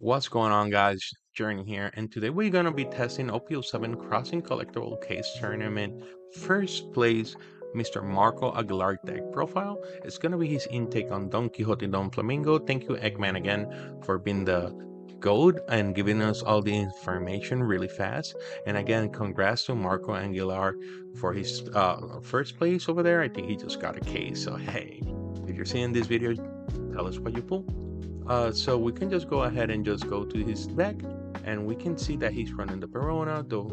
What's going on, guys? Journey here, and today we're gonna be testing OP07 Crossing Collectible Case Tournament. First place, Mr. Marco Aguilar deck profile. It's gonna be his intake on Donquixote Doflamingo. Thank you, Eggman, again for being the goat and giving us all the information really fast. And again, congrats to Marco Aguilar for his first place over there. I think he just got a case. So hey, if you're seeing this video, tell us what you pull. So we can just go ahead and just go to his deck, and we can see that he's running the Perona, Don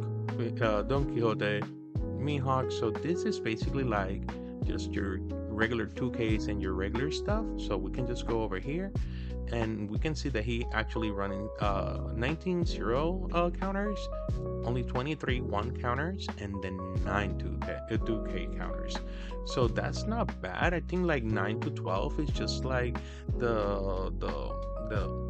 Quixote, Mihawk. So this is basically like just your regular 2Ks and your regular stuff. So we can just go over here, and we can see that he actually running 19-0 counters, only 23 1 counters, and then 9 2K counters. So that's not bad. I think like 9 to 12 is just like the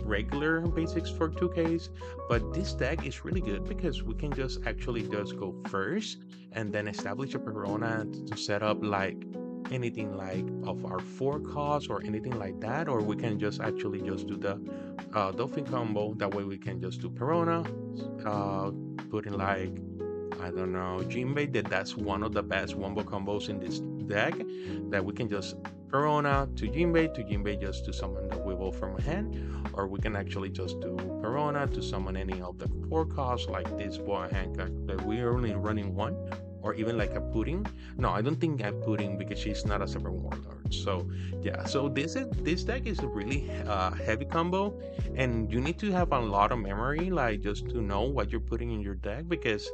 regular basics for 2Ks, but this deck is really good because we can just actually just go first and then establish a Perona to set up like anything like of our 4 costs or anything like that, or we can just actually just do the Dolphin combo. That way we can just do Perona, put in like, I don't know, Jinbei. That's one of the best wombo combos in this deck, that we can just Perona to Jinbei just to summon the Weevil from hand, or we can actually just do Perona to summon any of the 4 costs like this Boa Hancock that we're only running 1, or even like a Pudding. No, I don't think a Pudding because she's not a 7 warlord. So yeah, so this deck is a really heavy combo, and you need to have a lot of memory, like just to know what you're putting in your deck, because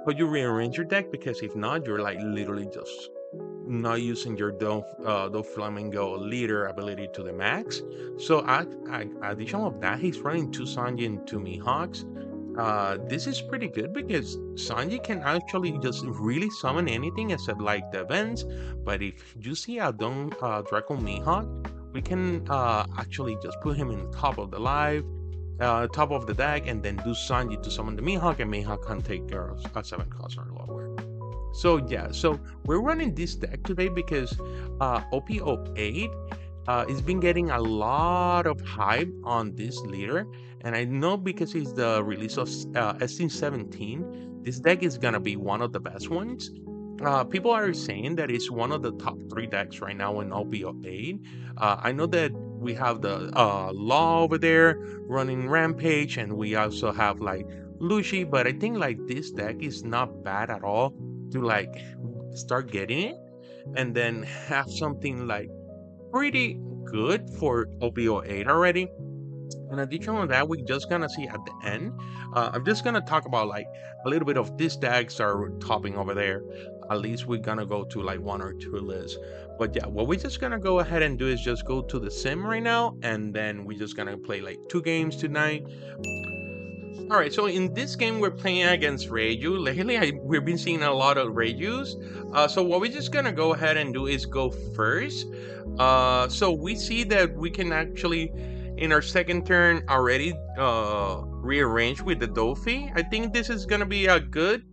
but you rearrange your deck, because if not, you're like literally just not using your Doflamingo leader ability to the max. So addition of that, he's running 2 Sanji and 2 Mihawks. This is pretty good because Sanji can actually just really summon anything except like the events. But if you see a Draco Mihawk, we can actually just put him in top of the top of the deck, and then do Sanji to summon the Mihawk, and Mihawk can take care of a 7 cost or lower. So yeah, so we're running this deck today because OP08 it's been getting a lot of hype on this leader, and I know because it's the release of ST17, this deck is gonna be one of the best ones. People are saying that it's one of the top 3 decks right now in OP08. I know that we have the Law over there running Rampage, and we also have like Lucy, but I think like this deck is not bad at all to like start getting it, and then have something like pretty good for OP08 already. In addition to that, we're just gonna see at the end. I'm just gonna talk about like a little bit of these decks are topping over there. At least we're gonna go to like 1 or 2 lists. But yeah, what we're just gonna go ahead and do is just go to the sim right now, and then we're just gonna play like 2 games tonight. All right, so in this game we're playing against Reiju. Lately, we've been seeing a lot of Reijus. So what we're just gonna go ahead and do is go first. So we see that we can actually, in our second turn, already rearrange with the Dofi. I think this is gonna be a good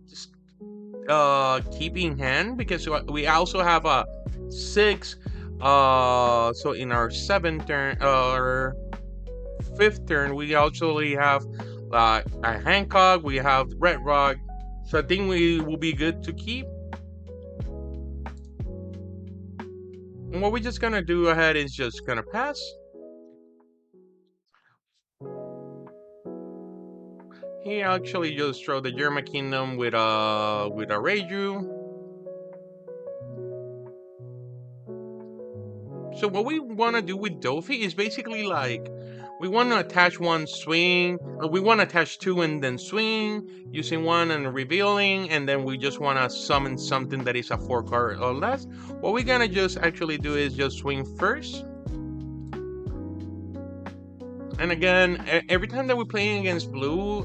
keeping hand, because we also have a 6. So in our 7th turn, or 5th turn, we actually have a Hancock, we have Red Rock, so I think we will be good to keep. And what we're just gonna do ahead is just gonna pass. He actually just throw the Yerma Kingdom with a Reiju. So what we want to do with Dofi is basically like, we want to attach 1 swing, or we want to attach 2 and then swing, using 1 and revealing, and then we just want to summon something that is a 4 card or less. What we're gonna just actually do is just swing first. And again, every time that we're playing against blue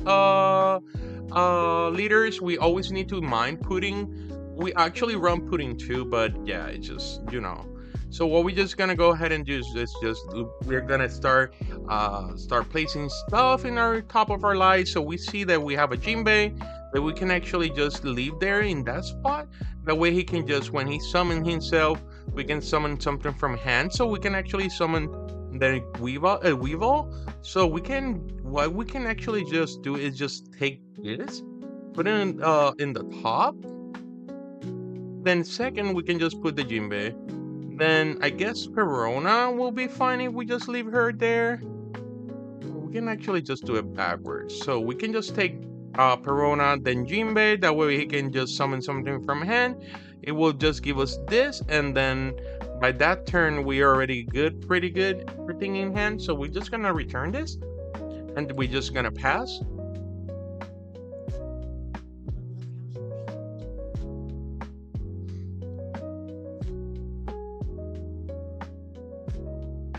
leaders, we always need to mind Pudding. We actually run Pudding too, but yeah, it's just, you know. So what we're just gonna go ahead and do is we're gonna start placing stuff in our top of our light. So we see that we have a Jinbei that we can actually just leave there in that spot. That way he can just, when he summons himself, we can summon something from hand. So we can actually summon then Weevil. So what we can actually just do is just take this, put it in the top. Then second, we can just put the Jinbei. Then I guess Perona will be fine if we just leave her there. We can actually just do it backwards. So we can just take Perona, then Jinbei. That way he can just summon something from hand. It will just give us this, and then by that turn we are already good, pretty good, everything in hand. So we're just gonna return this, and we're just gonna pass.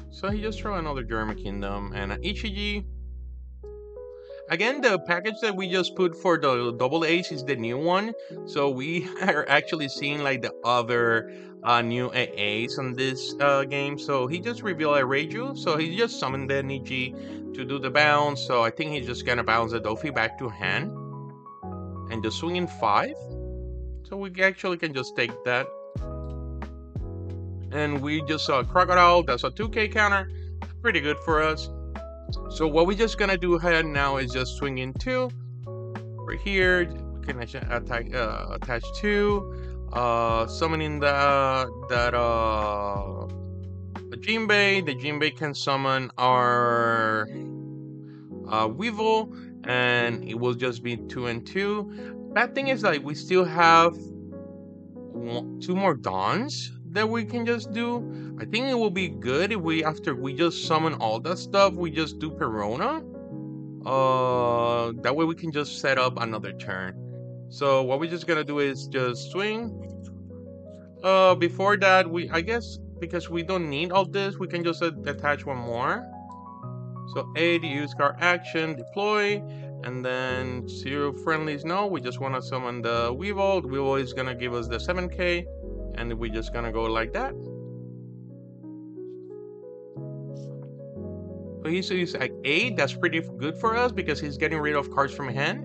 So he just throw another German Kingdom and an Ichiji. Again, the package that we just put for the double Ace is the new one. So we are actually seeing like the other new AAs on this game. So he just revealed a Reiju. So he just summoned the Niji to do the bounce. So I think he's just gonna bounce the Dofi back to hand. And just swing in 5. So we actually can just take that. And we just saw a Crocodile. That's a 2k counter. Pretty good for us. So what we're just gonna do ahead now is just swing in 2. Right here, we can attach 2. Summoning the Jinbei. The Jinbei can summon our Weevil, and it will just be 2 and 2. Bad thing is like we still have 2 more Dawns that we can just do. I think it will be good if we, after we just summon all that stuff, we just do Perona. That way we can just set up another turn. So what we're just gonna do is just swing. Before that, I guess because we don't need all this, we can just attach 1 more. So 8, use card action, deploy, and then 0 friendlies. No, we just want to summon the Weevil. The Weevil is gonna give us the 7k, and we're just gonna go like that. So he's like 8. That's pretty good for us because he's getting rid of cards from hand.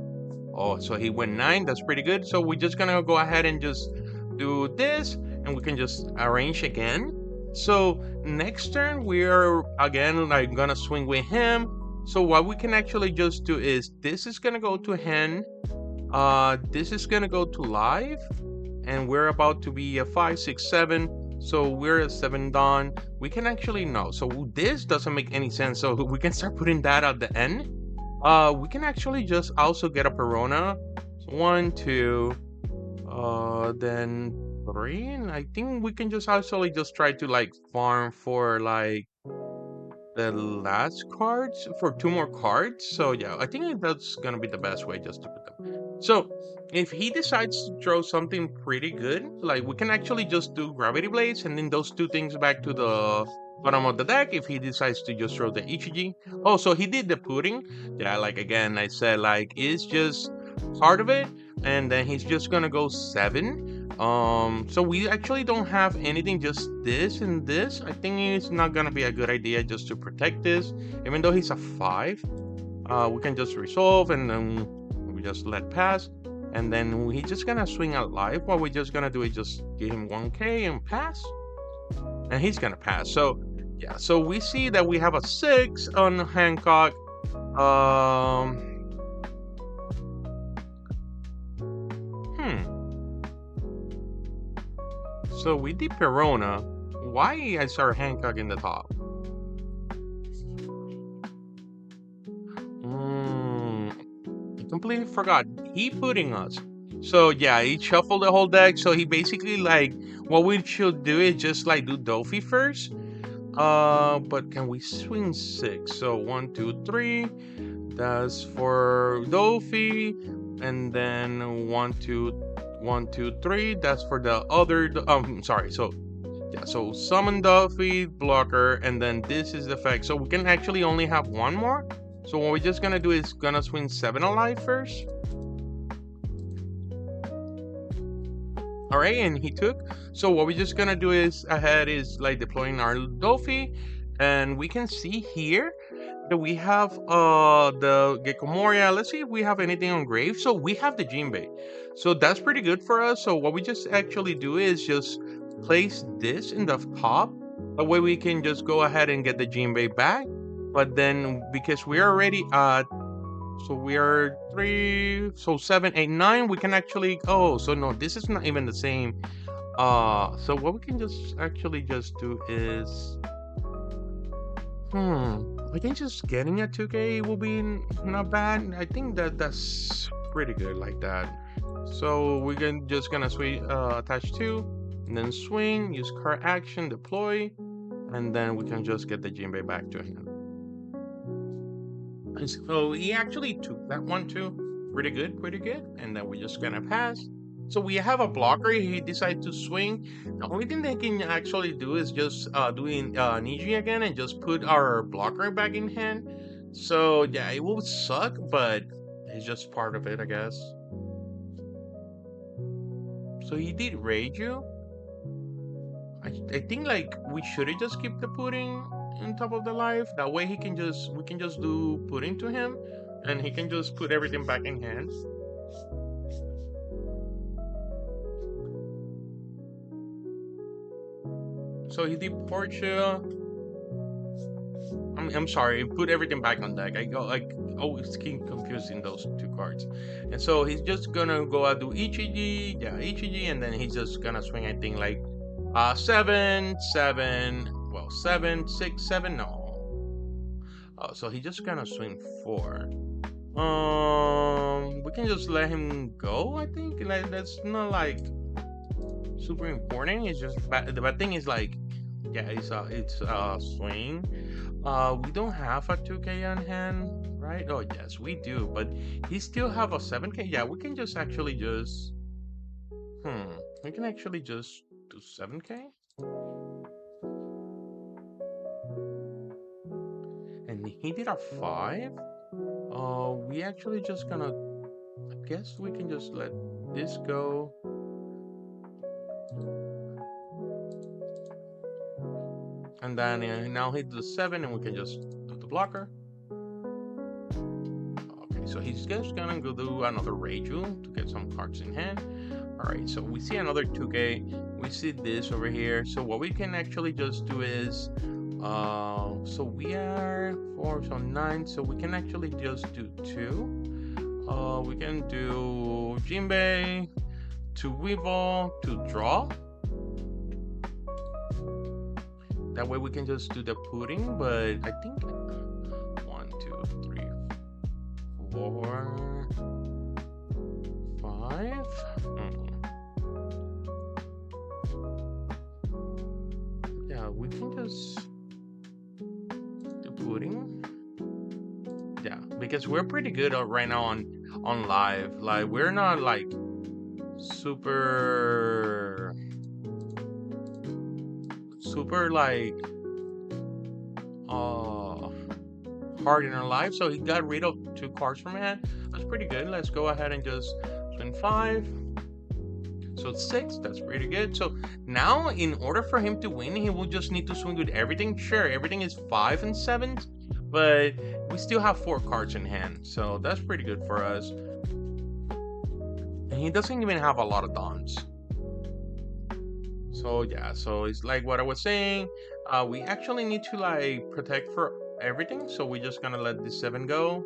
Oh, so he went 9. That's pretty good. So we're just gonna go ahead and just do this, and we can just arrange again. So next turn we are again like gonna swing with him. So what we can actually just do is this is gonna go to hand. This is gonna go to live, and we're about to be a 5, 6, 7. So we're a 7 Dawn. We can actually no. So this doesn't make any sense. So we can start putting that at the end. We can actually just also get a Perona. 1, 2, then 3. And I think we can just actually just try to like farm for like the last cards for 2 more cards. So yeah, I think that's gonna be the best way just to put them. So if he decides to throw something pretty good, like we can actually just do Gravity Blades and then those 2 things back to the bottom of the deck if he decides to just throw the Ichiji. Oh, so he did the pudding. Yeah, like again, I said like it's just part of it, and then he's just gonna go 7. So we actually don't have anything, just this and this. I think it's not gonna be a good idea just to protect this, even though he's a 5. We can just resolve and then we just let pass, and then he's just gonna swing out live. What we're just gonna do is just give him 1k and pass, and he's gonna pass. So yeah, so we see that we have a 6 on Hancock. So we did Perona. Why is our Hancock in the top? I completely forgot. He putting us. So yeah, he shuffled the whole deck. So he basically like what we should do is just like do Dofi first. But can we swing 6? So 1, 2, 3. That's for Dofi, and then 1, 2, 3. That's for the other. Sorry. So yeah. So summon Dofi, blocker, and then this is the effect. So we can actually only have 1 more. So what we're just gonna do is gonna swing 7 alive first. All right, and he took. So what we're just gonna do is like deploying our Dofi, and we can see here that we have the Gecko Moria. Let's see if we have anything on grave. So we have the Jinbei, so that's pretty good for us. So what we just actually do is just place this in the top, That way we can just go ahead and get the Jinbei back. But then because we're already at, so we are 3, so 7, 8, 9, we can actually, oh, so no, this is not even the same. So what we can just actually just do is, I think just getting a 2K will be not bad. I think that's pretty good like that. So we're just gonna swing, attach two, and then swing, use card action, deploy, and then we can just get the Jinbei back to him. And so he actually took that one too. Pretty good, pretty good. And then we're just gonna pass. So we have a blocker. He decided to swing. The only thing they can actually do is just doing Niji again and just put our blocker back in hand. So yeah, it will suck, but it's just part of it, I guess. So he did Reiju. I think like we should have just keep the pudding on top of the life. That way we can just do pudding to him, and he can just put everything back in hand. So he did Portia. I'm sorry, put everything back on deck. I go like always keep confusing those two cards. And so he's just gonna go out do Ichiji, yeah, Ichiji, and then he's just gonna swing I think like 7, 7, well 7, 6, 7, no. So he's just gonna swing 4. We can just let him go, I think. Like that's not like super important. It's just the bad thing is like, yeah, it's swing. We don't have a 2K on hand, right? Oh yes, we do, but he still have a 7K. Yeah, we can just actually just we can actually just do 7K. And he did a 5. We actually just gonna, I guess we can just let this go. And then now he does 7 and we can just do the blocker. Okay, so he's just gonna go do another Reiju to get some cards in hand. Alright, so we see another 2K. We see this over here. So what we can actually just do is, so we are 4, so 9. So we can actually just do 2. We can do Jinbei, to Weevil, to draw. That way we can just do the pudding, but I think 1, 2, 3, 4, 5. Yeah, we can just do pudding. Yeah, because we're pretty good right now on live. Like we're not like super like hard in our life. So he got rid of 2 cards from hand. That's pretty good. Let's go ahead and just swing 5. So 6, that's pretty good. So now in order for him to win, he will just need to swing with everything. Sure, everything is 5 and 7, but we still have 4 cards in hand. So that's pretty good for us. And he doesn't even have a lot of dons. So yeah, so it's like what I was saying. We actually need to like protect for everything. So we're just gonna let this 7 go.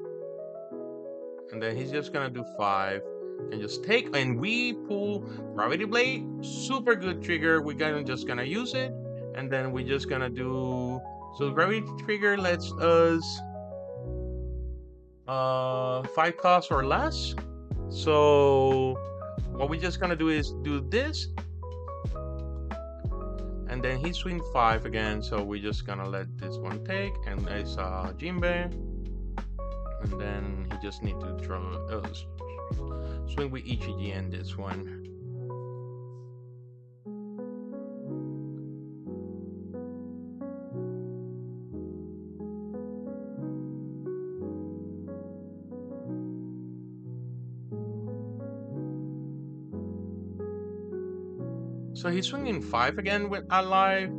And then he's just gonna do 5. And just take, and we pull Gravity Blade. Super good trigger. We're just gonna use it. And then we're just gonna do, so Gravity Trigger lets us 5 costs or less. So what we're just gonna do is do this. And then he swing 5 again, so we're just gonna let this one take, and it's Jinbei. And then he just need to draw swing with Ichiji and this one. So he's swinging 5 again with Alive.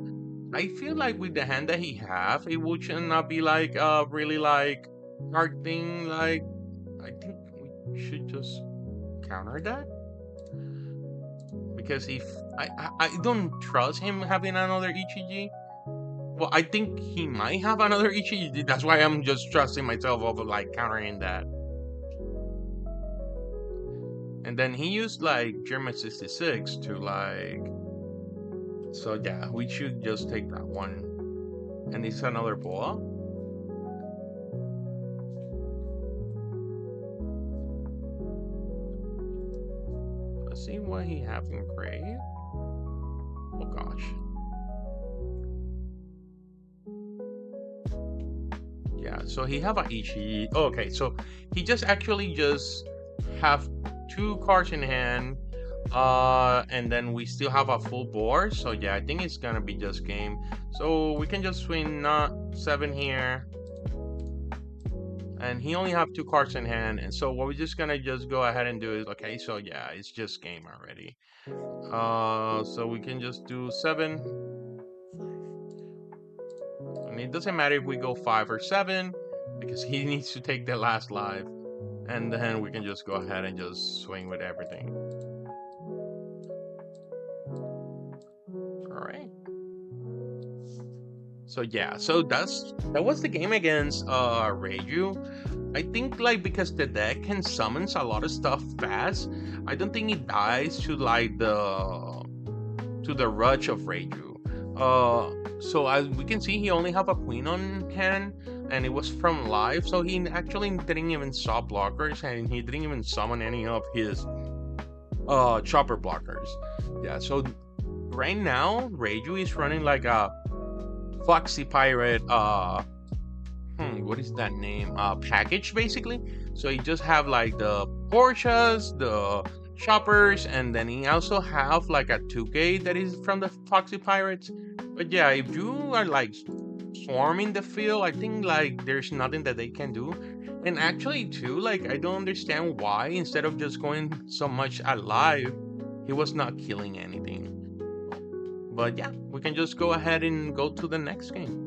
I feel like with the hand that he have, it would not be like really like hard thing. Like I think we should just counter that, because if I don't trust him having another Ichiji. Well, I think he might have another Ichi. That's why I'm just trusting myself over like countering that. And then he used like German 66 to like. So yeah, we should just take that one. And it's another boa. Let's see what he have in grave. Oh gosh. Yeah, so he have a Ichi. Oh, okay, so he just actually just have 2 cards in hand. And then we still have a full board. So yeah, I think it's gonna be just game. So we can just swing not 7 here. And he only have 2 cards in hand. And so what we're just gonna just go ahead and do is okay, so yeah, it's just game already. So we can just do 7. And it doesn't matter if we go 5 or 7 because he needs to take the last life. And then we can just go ahead and just swing with everything. All right. So yeah, so that was the game against Reiju. I think like because the deck can summons a lot of stuff fast, I don't think it dies to like the rush of Reiju. So as we can see, he only have a queen on hand, and it was from live, so he actually didn't even saw blockers, and he didn't even summon any of his chopper blockers. Yeah, so right now Reiju is running like a Foxy Pirate what is that name? Package basically. So you just have like the Porsches, the shoppers, and then he also have like a 2K that is from the Foxy Pirates. But yeah, if you are like swarming the field, I think like there's nothing that they can do. And actually too, like I don't understand why instead of just going so much alive, he was not killing anything. But yeah, we can just go ahead and go to the next game.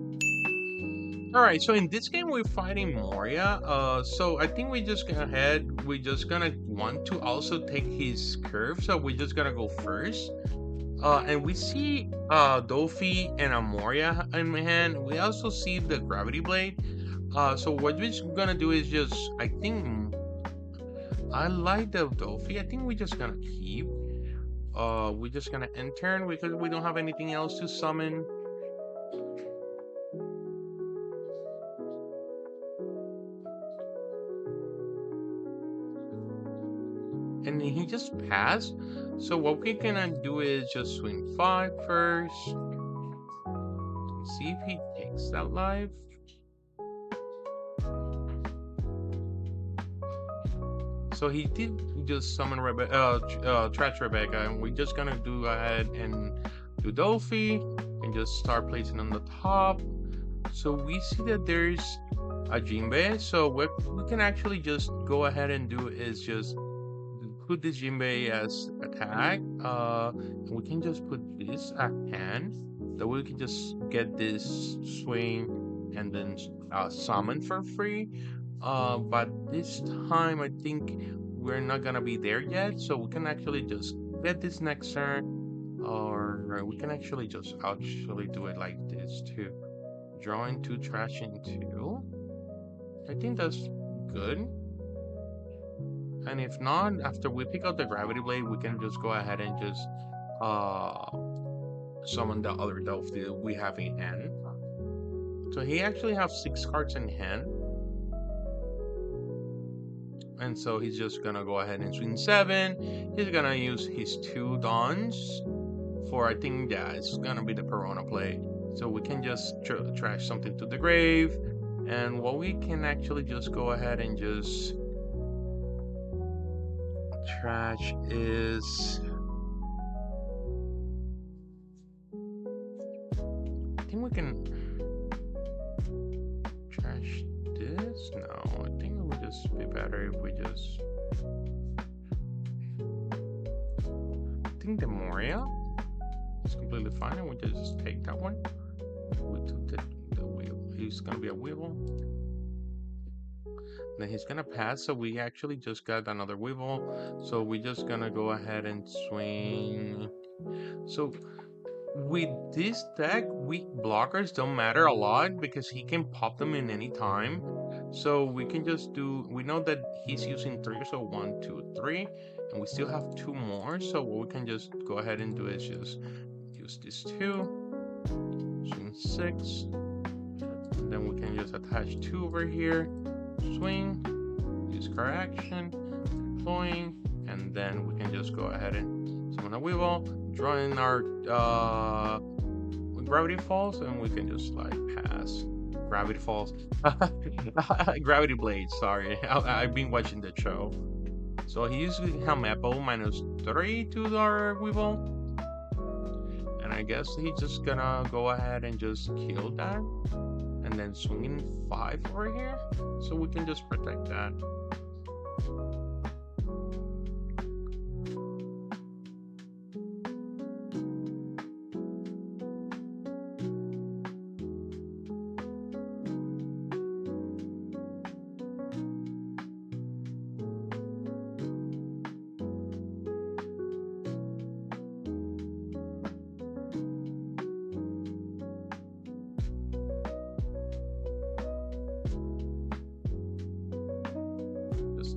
Alright, so in this game we're fighting Moria. So I think we just go ahead. We're just gonna want to also take his curve. So we're just gonna go first. And we see Dofi and a Moria in my hand. We also see the Gravity Blade. So what we're just gonna do is just, I think, I like the Dofi. I think we're just gonna keep. We're just gonna enter because we don't have anything else to summon. And he just passed. So what we're gonna do is just swing 5 first. See if he takes that life. So he did just summon Trash Rebecca, and we're just gonna do ahead and do Dofi and just start placing on the top. So we see that there's a Jinbei. So what we can actually just go ahead and do is just put this Jinbei as attack. And we can just put this at hand. That we can just get this swing and then summon for free. But this time I think we're not gonna be there yet, so we can actually just get this next turn, or we can actually just do it like this too. Drawing 2 trash into. I think that's good. And if not, after we pick up the Gravity Blade, we can just go ahead and just summon the other Delph that we have in hand. So he actually has 6 cards in hand. And so he's just gonna go ahead and swing 7. He's gonna use his 2 Dons for, I think, yeah, it's gonna be the Perona play. So we can just trash something to the grave. And what we can actually just go ahead and just trash is, I think we can trash this. No, I think it would just be better if we just, I think the Moria is completely fine, and we just take that one. We took the wheel. He's gonna be a Weevil. Then he's gonna pass, so we actually just got another Weevil. So we're just gonna go ahead and swing. So with this deck, weak blockers don't matter a lot because he can pop them in any time. So we can just do, we know that he's using 3, so 1, 2, 3, and we still have 2 more. So what we can just go ahead and do is just use this 2, swing 6, and then we can just attach 2 over here, swing, use card action, deploying, and then we can just go ahead and summon a Weevil, draw in our Gravity Falls, and we can just like pass. Gravity Falls. Gravity Blades, sorry. I've been watching the show. So he uses Helmepo -3 to our Weevil. And I guess he's just gonna go ahead and just kill that. And then swing in 5 over here. So we can just protect that.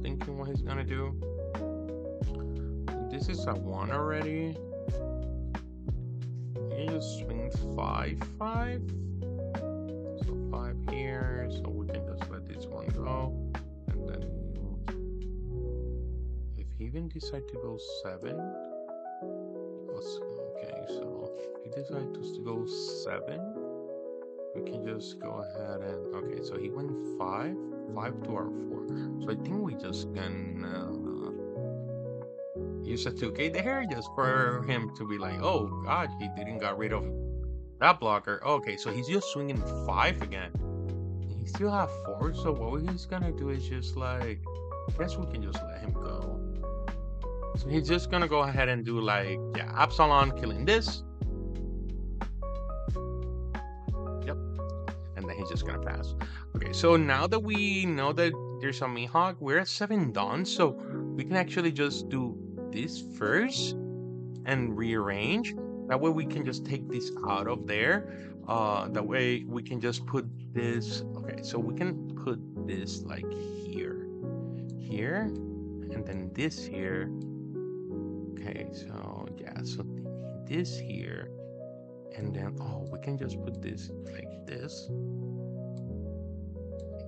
Thinking what he's gonna do. This is a 1 already. He just swing 5, 5. So 5 here. So we can just let this one go. And then if he even decide to go 7. Okay, so if he decides to go 7, we can just go ahead and okay, so he went 5 to our 4. So I think we just can use a 2K there just for him to be like, oh god, he didn't got rid of that blocker. Okay, so he's just swinging 5 again. He still have 4, so what he's gonna do is just like, I guess we can just let him go. So he's just gonna go ahead and do like, yeah, Absalon killing this. Yep. And then he's just gonna pass. Okay, so now that we know that there's a Mihawk, we're at 7 done, so we can actually just do this first and rearrange. That way we can just take this out of there. That way we can just put this, okay, so we can put this like here, and then this here. Okay, so yeah, so this here, and then, oh, we can just put this like this.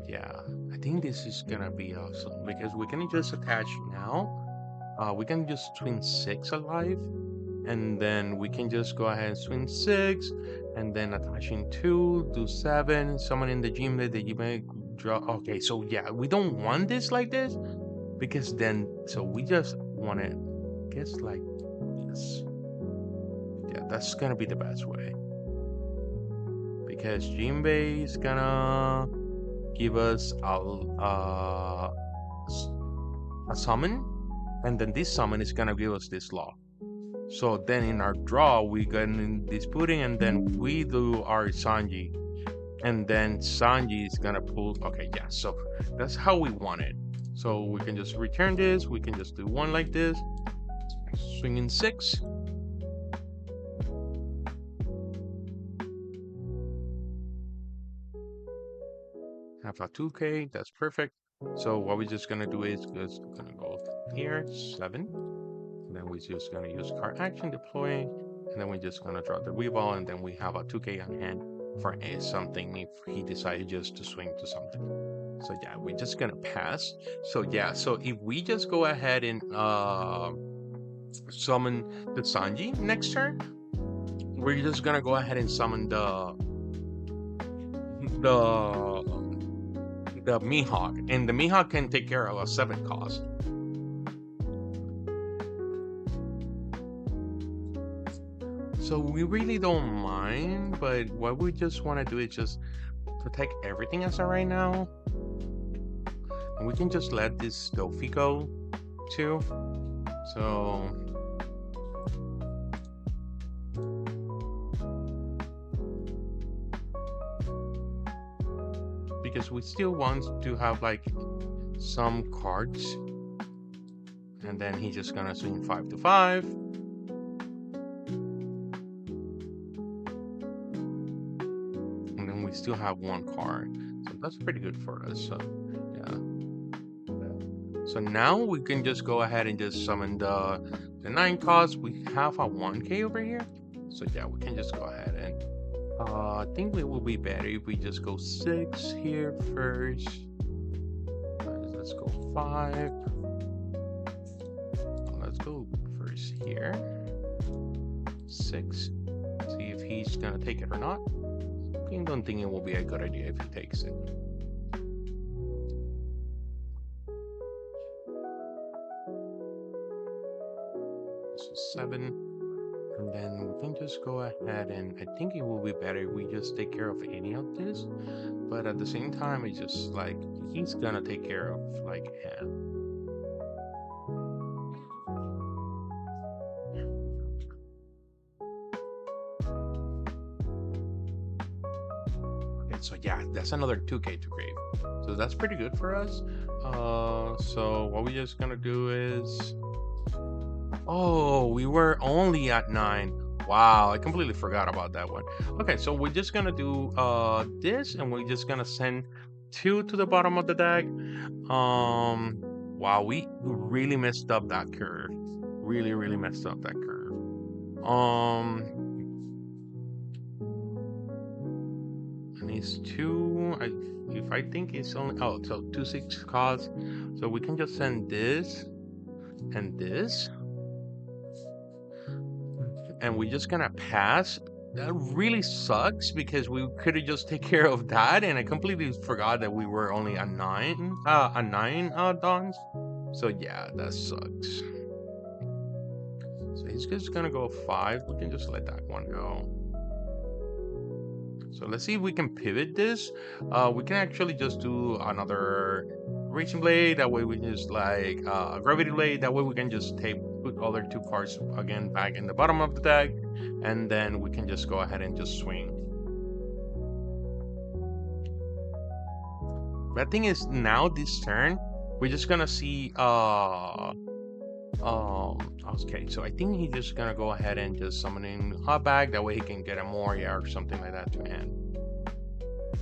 Yeah, I think this is gonna be awesome because we can just attach now. We can just swing 6 alive, and then we can just go ahead and swing 6, and then attaching 2, do 7, summon in the gym that you may draw. Okay, so yeah, we don't want this like this because then, so we just want it, I guess, like this. Yeah, that's gonna be the best way because Jinbei is gonna give us a summon, and then this summon is gonna give us this law. So then in our draw we get in this pudding, and then we do our Sanji, and then Sanji is gonna pull. Okay, yeah, so that's how we want it. So we can just return this, we can just do 1 like this, swing in 6. Have a 2K, that's perfect. So what we're just gonna do is just gonna go here, 7. And then we're just gonna use card action, deploying, and then we're just gonna draw the Weeball, and then we have a 2K on hand for something if he decided just to swing to something. So yeah, we're just gonna pass. So yeah, so if we just go ahead and summon the Sanji next turn, we're just gonna go ahead and summon the Mihawk, and the Mihawk can take care of a 7 cost. So we really don't mind, but what we just want to do is just protect everything as of right now. And we can just let this Dofi go too. So because we still want to have like some cards, and then he's just gonna swing 5 to 5. we still have one card. So that's pretty good for us. So yeah. So now we can just go ahead and just summon the 9 cost. We have a 1k over here. So yeah, we can just go ahead and I think it will be better if we just go 6 here first. Let's go 5. Let's go first here. 6. See if he's gonna take it or not. I don't think it will be a good idea if he takes it. So 7. And then we can just go ahead and I think it will be better if we just take care of any of this. But at the same time, it's just like he's gonna take care of like him. Okay, so yeah, that's another 2k to grave. So that's pretty good for us. So what we're just gonna do is, oh, we were only at 9. Wow, I completely forgot about that one. Okay, so we're just gonna do this, and we're just gonna send 2 to the bottom of the deck. Wow, we really messed up that curve. Really messed up that curve. And it's 2. If I think it's only, oh, so 2 6 costs. So we can just send this and this. And we're just gonna pass. That really sucks because we could have just take care of that, and I completely forgot that we were only a 9 dons. So yeah, that sucks. So he's just gonna go 5. We can just let that one go. So let's see if we can pivot this. We can actually just do another Racing Blade. That way we just like Gravity Blade. That way we can just put other 2 cards again back in the bottom of the deck, and then we can just go ahead and just swing. But the thing is, now this turn we're just gonna see okay, so I think he's just gonna go ahead and just summon in hot bag. That way he can get a Moria or something like that to hand.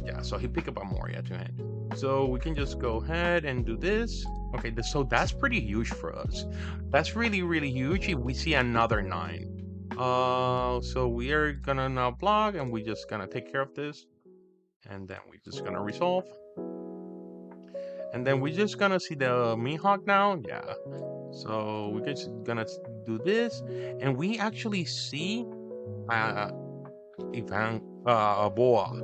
Yeah, so he pick up a Moria to hand. So we can just go ahead and do this. Okay, so that's pretty huge for us. That's really huge if we see another 9. So we are gonna now block, and we're just gonna take care of this. And then we're just gonna resolve. And then we're just gonna see the Mihawk now. Yeah. So we're just gonna do this. And we actually see a boa.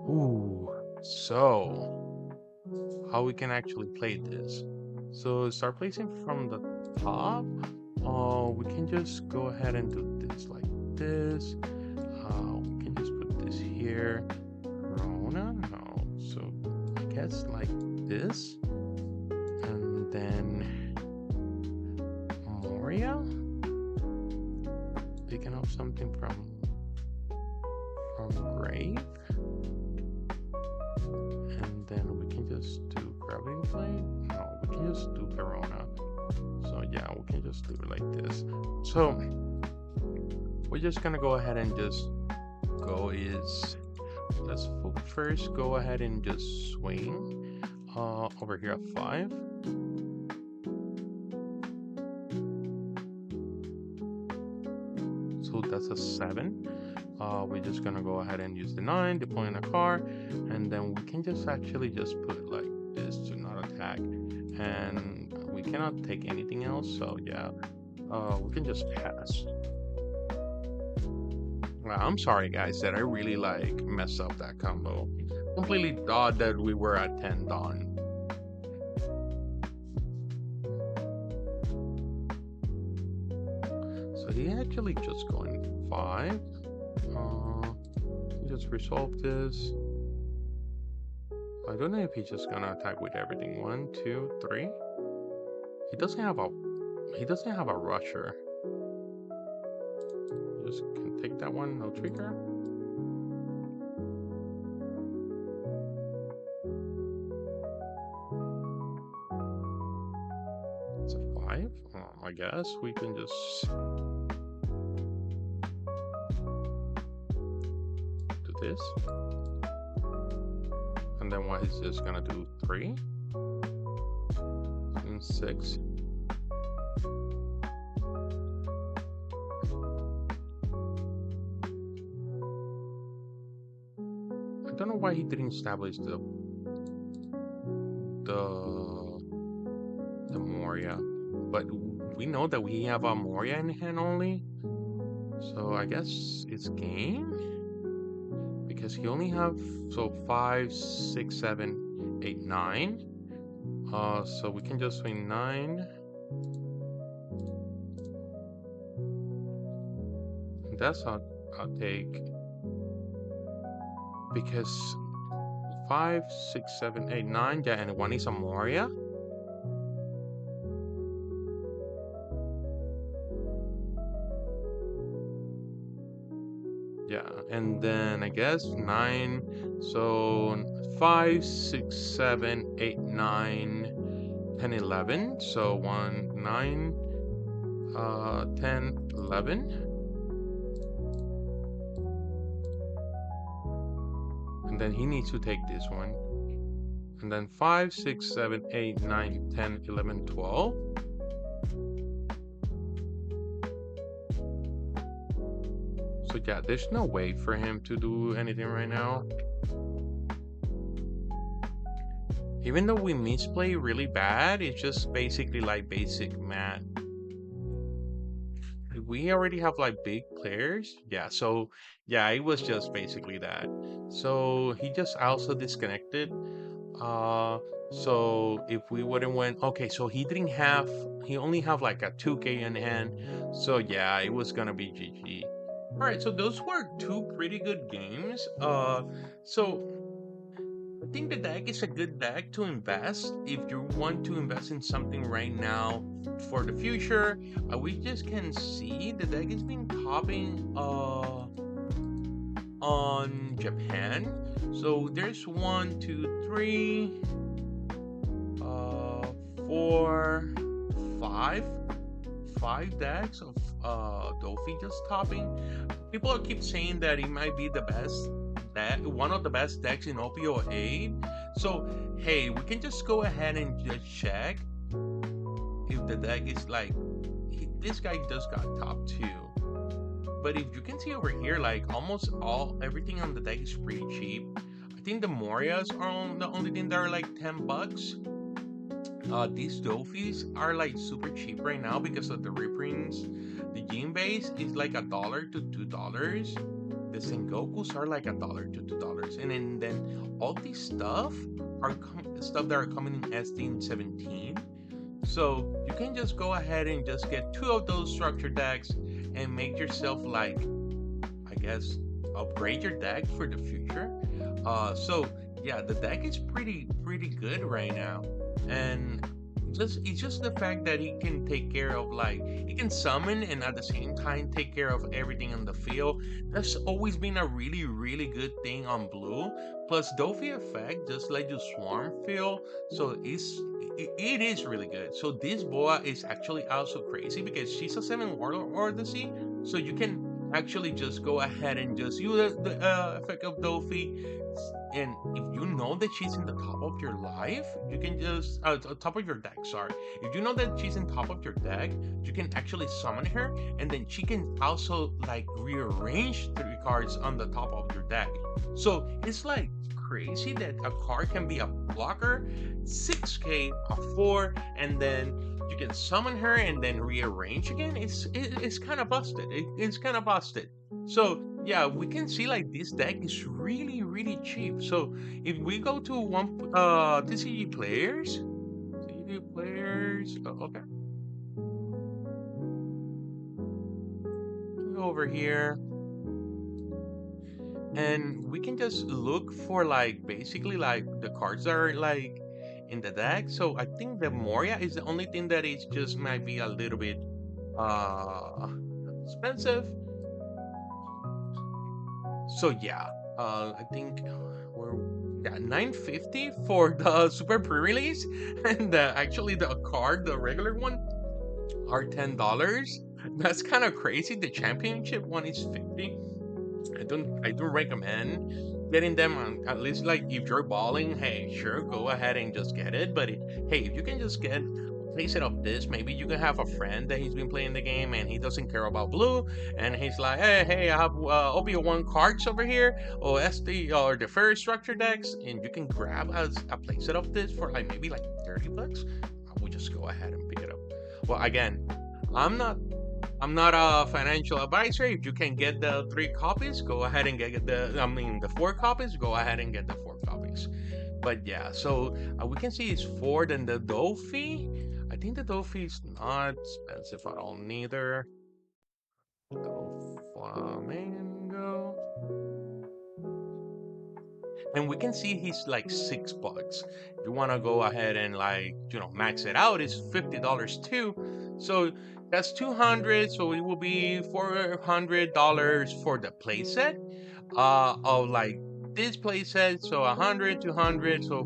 Ooh. So how we can actually play this. So start placing from the top. We can just go ahead and do this like this. We can just put this here. Corona? No. So I guess like this. And then Moria. Picking up something from grave. And then we can just do Gravity Blade. No, we can just do Corona. So yeah, we can just do it like this. So we're just gonna go ahead and just go let's first go ahead and just swing over here at 5. So that's a 7. We're just gonna go ahead and use the 9, deploying a card, and then we can just actually just put like this to not attack, and we cannot take anything else. So yeah, we can just pass. I'm sorry guys that I really like messed up that combo. Completely thought that we were at 10 Dawn. So he actually just going 5. Just resolve this. I don't know if he's just gonna attack with everything. 1, 2, 3. He doesn't have a rusher. Just can take that one, no trigger. It's a 5. I guess we can just do this. And then what he's just gonna do 3 and 6. I don't know why he didn't establish the Moria, but we know that we have a Moria in hand only, so I guess it's game because he only have 5, 6, 7, 8, 9. So we can just swing 9. That's I'll take because 5, 6, 7, 8, 9. Yeah, and one is a Moria. Yeah, and then I guess 9. So 5, 6, 7, 8, 9, 10, 11. So 1, 9, 10, 11. And then he needs to take this one. And then 5, 6, 7, 8, 9, 10, 11, 12. So yeah, there's no way for him to do anything right now. Even though we misplay really bad, it's just basically like basic math. We already have like big players. Yeah, so yeah, it was just basically that. So he just also disconnected. So if we wouldn't win, okay, so he only have like a 2K in hand. So yeah, it was gonna be GG. All right, so those were 2 pretty good games. So I think the deck is a good deck to invest if you want to invest in something right now for the future. We just can see the deck is being topping on Japan. So there's 1, 2, 3, 4, 5 decks of Dofi just topping. People keep saying that it might be the best deck, one of the best decks in OP08. So hey, we can just go ahead and just check if the deck is like this guy just got top 2. But if you can see over here, like almost everything on the deck is pretty cheap. I think the Morias are the only thing that are like $10. These Dofis are like super cheap right now because of the reprints. The Gene base is like $1 to $2. The Sengokus are like $1 to $2, and then all these stuff are stuff that are coming in SD and 17. So you can just go ahead and just get 2 of those structure decks and make yourself like, I guess, upgrade your deck for the future. So yeah, the deck is pretty good right now, and it's just the fact that he can take care of, like, he can summon and at the same time take care of everything on the field. That's always been a really good thing on blue. Plus Dofi effect just let you swarm field, so it is really good. So this boa is actually also crazy because she's a 7 warlord Odyssey, so you can actually just go ahead and just use the effect of Dofi. And if you know that she's in the top of your life, you can just top of your deck. Sorry, if you know that she's in top of your deck, you can actually summon her, and then she can also like rearrange 3 cards on the top of your deck. So it's like crazy that a card can be a blocker, 6K, a 4, and then you can summon her and then rearrange again. It's kind of busted. It's kind of busted. So yeah, we can see like this deck is really cheap. So if we go to one TCG players, okay, go over here, and we can just look for like basically like the cards that are like in the deck. So I think the Moria is the only thing that is just might be a little bit expensive. So yeah, I think we're 950 for the super pre-release, and actually the card, the regular one, are $10. That's kind of crazy. The championship one is 50. I don't recommend getting them on, at least like if you're balling, hey, sure, go ahead and just get it. But hey, if you can just get a playset of this, maybe you can have a friend that he's been playing the game and he doesn't care about blue, and he's like, hey, I have OP01 cards over here, or SD or the fairy structure decks, and you can grab as a playset of this for like maybe like $30. I would just go ahead and pick it up. Well, again, I'm not I'm not a financial advisor. If you can get the 3 copies, go ahead and get the 4 copies. Go ahead and get the 4 copies. But yeah, so we can see it's Ford and the Dofi. I think the Dofi is not expensive at all, neither. Doflamingo. And we can see he's like $6. If you want to go ahead and like max it out, it's $50 too. So that's 200. So it will be $400 for the playset. Of like this playset. So 100, 200, so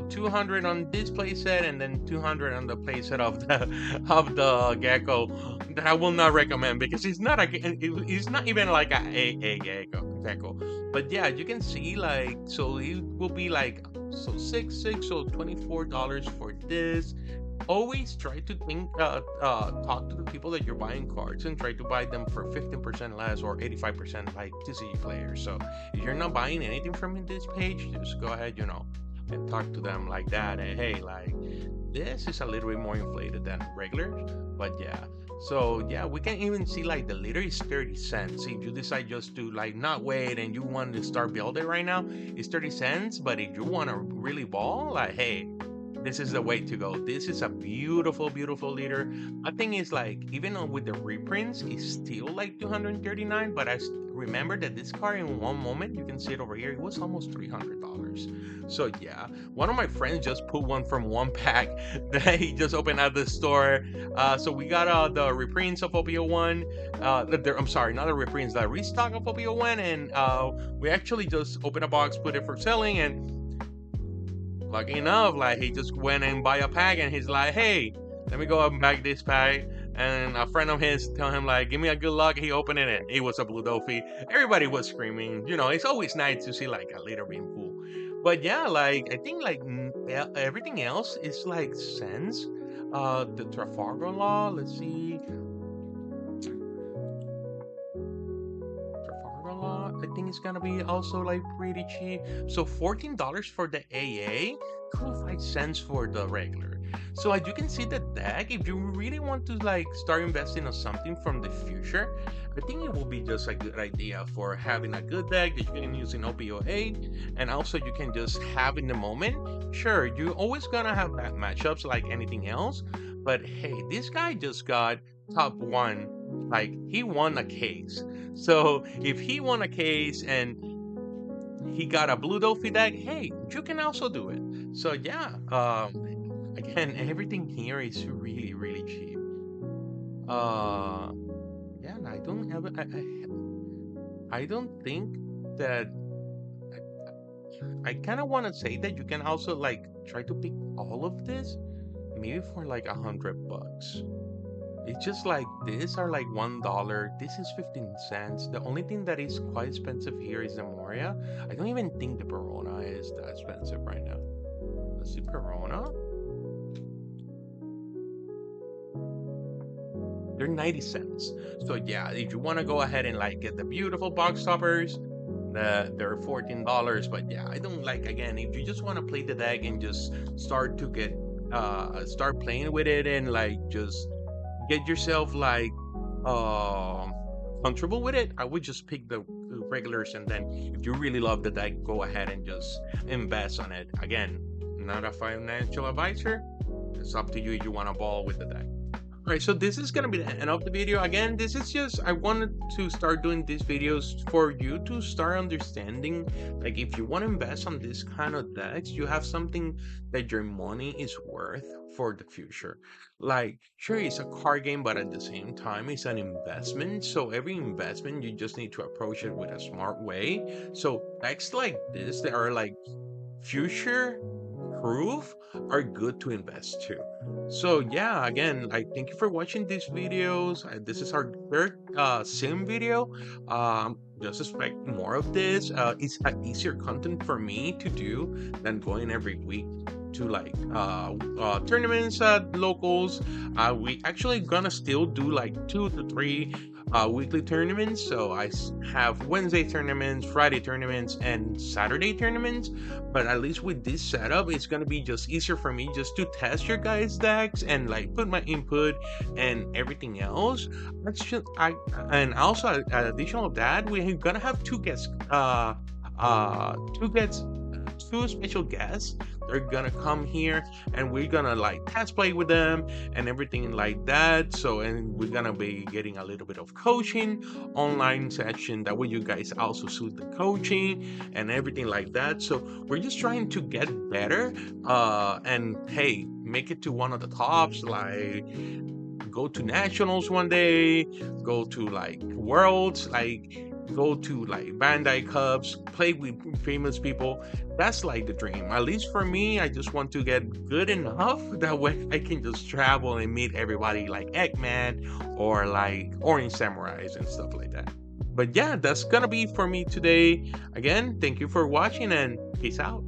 200 on this playset, and then 200 on the playset of the of the gecko. That I will not recommend because it's not even like a gecko. But yeah, you can see like, so it will be like, so six, so $24 for this. Always try to talk to the people that you're buying cards and try to buy them for 15% less or 85% like TCG players. So if you're not buying anything from this page, just go ahead, and talk to them like that. And hey, like, this is a little bit more inflated than regular, but yeah. So yeah, we can even see like the liter is 30 cents. If you decide just to like not wait and you want to start building right now, it's 30 cents. But if you want to really ball, like, hey, this is the way to go. This is a beautiful, beautiful liter. I think it's like, even with the reprints, it's still like 239. But I remember that this card in one moment, you can see it over here, it was almost $300. So yeah, one of my friends just put one from one pack that he just opened at the store. So we got the reprints of OP01. I'm sorry, not the reprints, the restock of OP01, and we actually just opened a box, put it for selling, and lucky enough, like, he just went and buy a pack, and he's like, hey, let me go and bag this pack. And a friend of his tell him like, give me a good luck. He opened it and it was a blue Dofi. Everybody was screaming. It's always nice to see like a liter being full. But yeah, like, I think like everything else is like cents. The Trafalgar Law. Let's see. I think it's gonna be also like pretty cheap. So $14 for the AA, 25 cents for the regular. So as you can see, the deck, if you really want to like start investing on something from the future, I think it will be just a good idea for having a good deck that you can use in OP08, and also you can just have in the moment. Sure, you're always gonna have bad matchups like anything else, but hey, this guy just got top one. Like, he won a case. So if he won a case and he got a blue Dolphy deck, hey, you can also do it. So yeah, again, everything here is really, really cheap. Yeah, and I don't think that I kind of want to say that you can also like try to pick all of this, maybe for like $100. It's just like these are like $1. This is 15 cents. The only thing that is quite expensive here is the Moria. I don't even think the Perona is that expensive right now. Let's see, Perona. They're 90 cents. So yeah, if you want to go ahead and like get the beautiful box toppers, they're $14. But yeah, I don't like, again, if you just want to play the deck and just start to get start playing with it and like just get yourself like comfortable with it, I would just pick the regulars, and then if you really love the deck, go ahead and just invest on it. Again, not a financial advisor. It's up to you if you want to ball with the deck. Alright, so this is gonna be the end of the video. Again, this is just, I wanted to start doing these videos for you to start understanding, like, if you want to invest on this kind of decks, you have something that your money is worth for the future. Like, sure, it's a card game, but at the same time, it's an investment. So every investment, you just need to approach it with a smart way. So decks like this, that are like future improve are good to invest too. So yeah, again, I thank you for watching these videos. This is our third sim video. Just expect more of this. It's easier content for me to do than going every week to like tournaments at locals. We actually gonna still do like 2 to 3 weekly tournaments. So have Wednesday tournaments, Friday tournaments, and Saturday tournaments. But at least with this setup, it's gonna be just easier for me just to test your guys' decks and like put my input and everything else. That's just and also additional of that, we're gonna have two guests, two special guests. They're gonna come here and we're gonna like test play with them and everything like that. So, and we're gonna be getting a little bit of coaching online section. That way, you guys also suit the coaching and everything like that. So, we're just trying to get better. And hey, make it to one of the tops. Like, go to nationals one day, go to like worlds, like go to like Bandai Cups, play with famous people. That's like the dream. At least for me, I just want to get good enough that way I can just travel and meet everybody like Eggman or like Orange Samurais and stuff like that. But yeah, that's gonna be for me today. Again, thank you for watching and peace out.